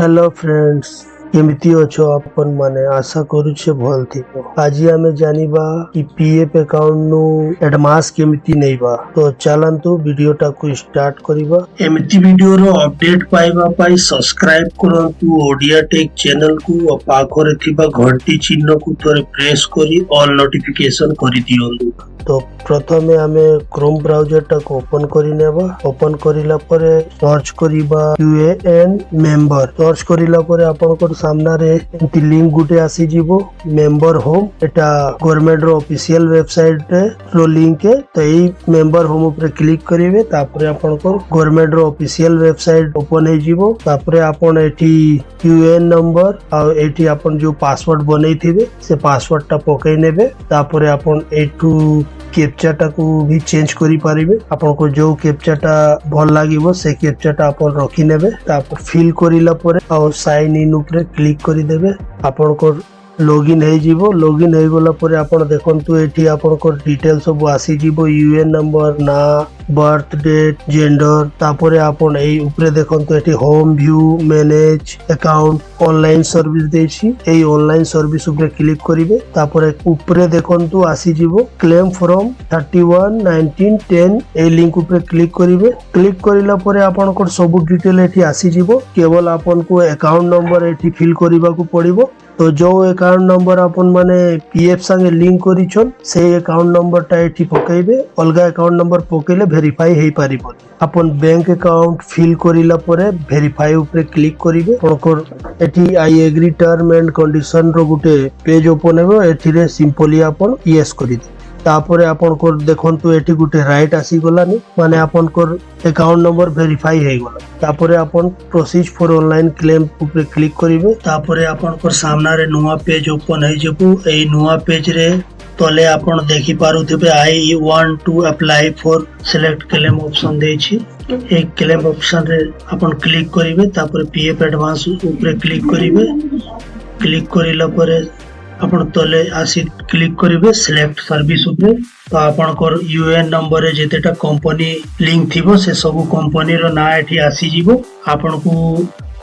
Hello friends, केमिति अछो आपन माने आशा करूछे भल थिबो। आज आमे जानिबा कि पीएफ अकाउंट नु एडवांस केमिति नैबा। तो चलंतु वीडियोटा को स्टार्ट करिबा। एमिति वीडियो रो अपडेट पाइबा पाई सब्सक्राइब करंतु ओडिया टेक चैनल को और पाखरे थिबा घंटी चिन्ह को थोरे प्रेस करी ऑल नोटिफिकेशन करि दियंतु। तो प्रथमे आमे क्रोम ब्राउजर टा को ओपन करि नेबा। ओपन करिला परे सर्च करिबा यूएएन मेंबर। सर्च करिला परे आपनकर सामना रे एंती लिंक गुटे आसी जीवो मेंबर होम। एटा गवर्नमेंट रो ऑफिशियल वेबसाइट रो लिंक है। तो एई मेंबर होम ऊपर क्लिक करिवे तापरे आपनकर गवर्नमेंट रो ऑफिशियल वेबसाइट ओपन हे जीवो। तापरे आपन एठी यूएएन नंबर आ एठी आपन जो पासवर्ड बनै थिबे से पासवर्ड टा पकै नेबे। तापरे आपन एठू कैप्चा टा को भी चेंज करि पारिबे। आपन को जो कैप्चा टा भल लागिवो से कैप्चा टा आपन रखि नेबे। तापर फिल करिला परे और साइन इन ऊपर क्लिक करि देबे। आपन को लॉगिन हे जीवो। लॉगिन हे गोला परे आपन देखंतु एठी आपन को डिटेल सब आसी जीवो। यूएएन नंबर, ना, बर्थ डेट, जेंडर। तापरे आपन एई ऊपर देखंतु एठी home view, manage account, online service देछि। एई ऑनलाइन सर्विस ऊपर क्लिक करिवे। तापरे ऊपर देखंतु आसी जीवो क्लेम फ्रॉम 31/19/10 एई लिंक ऊपर क्लिक करिवे। क्लिक करिला परे आपन को सब डिटेल एठी आसी जीवो। केवल आपन को अकाउंट नंबर एठी फिल करिबा को पड़िबो। तो जो अकाउंट नंबर अपन माने पीएफ संगे लिंक करिछन से अकाउंट नंबर टा एठी पकेइबे। अलगा अकाउंट नंबर पकेले वेरीफाई हेई पारिबो। अपन बैंक अकाउंट फिल करिला परे वेरीफाई ऊपर क्लिक करिवे। ओकर एठी I agree term and condition रो गुटे पेज ओपन हेबो। एठी रे सिंपली अपन यस करि दे। तापरे आपन को देखंतु एठी गुटे राइट आसी गलानी माने आपन को अकाउंट नंबर वेरीफाई हे गला। तापरे आपन प्रोसीज फॉर ऑनलाइन क्लेम ऊपर क्लिक करिवे। तापरे आपन को सामना रे नुवा पेज ओपन हे जेबु। एई नुवा पेज रे तले आपन देखि पारुथिबे I want to apply for select claim option देछि। एक क्लेम ऑप्शन रे आपन क्लिक करिवे। तापरे पीएफ एडवांस ऊपर क्लिक करिवे। क्लिक करिला परे अपन तले आसी क्लिक करिवे सिलेक्ट सर्विस ऊपर। तो आपन को यूएएन नंबर रे जेतेटा कंपनी लिंक थिबो से सब कंपनी रो ना एठी आसी जीवो। आपन को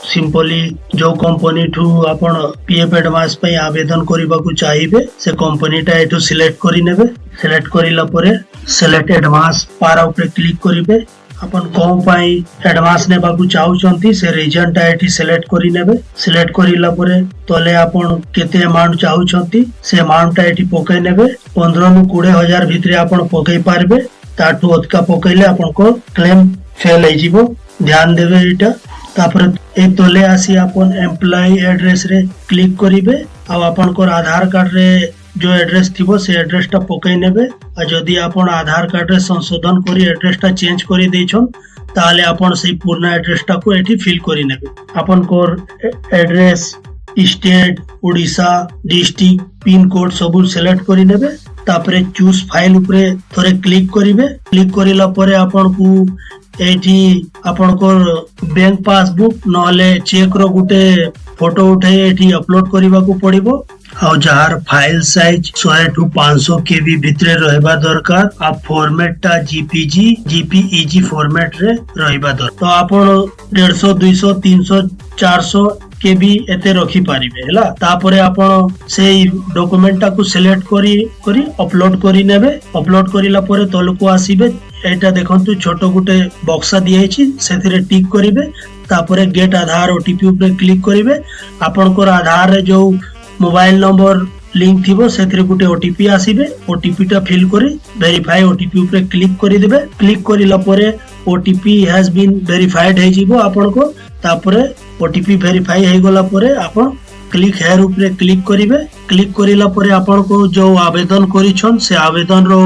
सिंपली जो कंपनी ठू आपन पीएफ एडवांस पे आवेदन करिबा को चाहिबे से कंपनी टा एठू सिलेक्ट करि नेबे। सिलेक्ट करिला परे सिलेक्ट एडवांस पारा ऊपर क्लिक करिवे। अपन कोन पाई एडवांस नेबा को चाहउचंती से रीजन टा एठी सिलेक्ट करि नेबे। सिलेक्ट करिला परे तले आपन केते अमाउंट चाहउचंती से अमाउंट टा एठी पकै नेबे। 15 नु 20 हजार भितरे आपन पकै पारबे। ताटू अधिका पकैले आपन को क्लेम फेल हे जीवो। ध्यान देबे एटा। तापर ए तले आसी आपन एम्प्लॉय एड्रेस रे क्लिक करिवे। आ आपन को आधार कार्ड रे जो एड्रेस थिबो से एड्रेस टा पकै नेबे। आ जदी आपन आधार कार्ड रे संशोधन करी एड्रेस टा चेंज करी देछन ताले आपन सेही पुराना एड्रेस टा को एठी फिल करी नेबे। आपन को address, state, Odisha, district, pin code सब सिलेक्ट करी नेबे। तापरे चूज फाइल ऊपर थोरे क्लिक करिवे। क्लिक करिला परे आपन को एठी आपन को बैंक पासबुक नहले चेक रो गुटे फोटो उठाई एठी अपलोड करिबा को पड़िबो। और जार फाइल साइज 100 टू 500 केबी भितरे रहबा दरकार। आ फॉर्मेट टा जीपीजी, जीपीईजी फॉर्मेट रे रहबा दरकार। तो आपन 150, 200, 300, 400 केबी एते रखि पारिबे हला। तापरे आपन सेही डॉक्यूमेंट टा को सिलेक्ट करी अपलोड करी नेबे। अपलोड करिला परे तलको आसीबे। एटा देखंतु छोटो गुटे बक्सा दियैछि सेथिरे टिक करिवे। तापरे गेट आधार ओटीपी ऊपर क्लिक करिवे। आपन को आधार रे जो मोबाइल नंबर लिंक थिबो सेथिरे गुटे ओटीपी आसीबे। ओटीपी टा फिल करी वेरीफाई ओटीपी ऊपर क्लिक करि देबे। क्लिक करिला परे ओटीपी हैज बीन वेरीफाइड हे जीवो आपन को। तापरे ओटीपी वेरीफाई हे गोला परे आपन क्लिक हेयर ऊपर क्लिक करिवे। क्लिक करिला परे आपन को जो आवेदन करिछन से आवेदन रो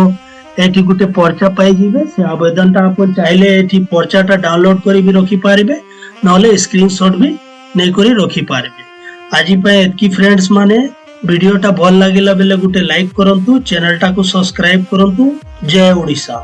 एठी गुटे पर्चा पाई जीवे। से आवेदन टा आपन चाहिले एठी पर्चा टा डाउनलोड करि भी रखि पारिबे नहले स्क्रीनशॉट भी नै करि रखि पारिबे। आज पे एतकी फ्रेंड्स माने वीडियो टा भल लागिला बेले गुटे लाइक करंतु, चैनल टा को सब्सक्राइब करंतु। जय ओडिशा।